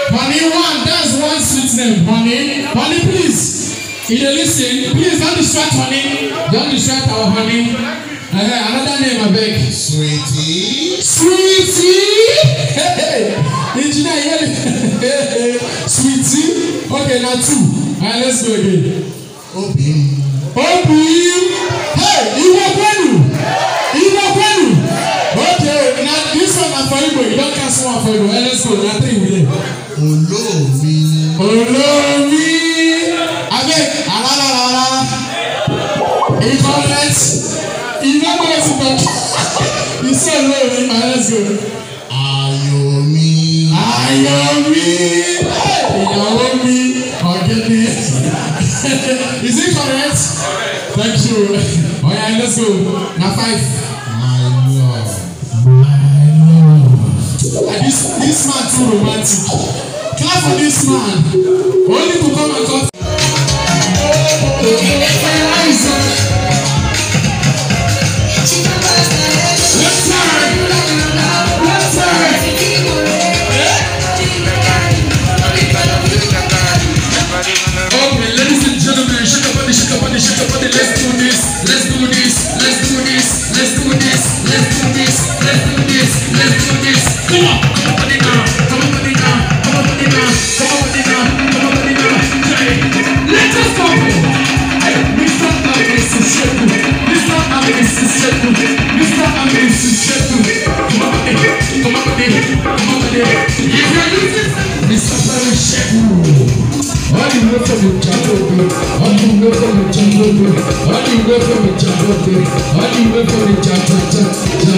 Honey one, that's one sweet name. Honey. Honey, please. If you listen, please don't distract Honey. Don't distract our Honey. Another name I beg. Sweetie. Sweetie. Engineer, Sweetie. Okay, now two. Alright, let's go again. Obi. Obi. Hey, Iwokwenu. Okay, now this one is for you. You don't cancel one for you. Let's go. Now three with them. Olómi. Avec, incorrect. You know what it's about. You said Olómi. Let's go. Ayomi. Ìyàwómi. Ọ̀gẹ̀dẹ̀. Is it correct? Thank you. Alright, let's go. Now five. My love. This man too romantic. Clap for this man. Only to come and cut. Okay, ladies and gentlemen, shake up on the, let's do this. Come on, put it down. Let us go. Hey, Mr. Amazing. Come on, if you're using Mr. All you know from the jungle, all you know from the jungle, all you know from the jungle, all you know from the jungle,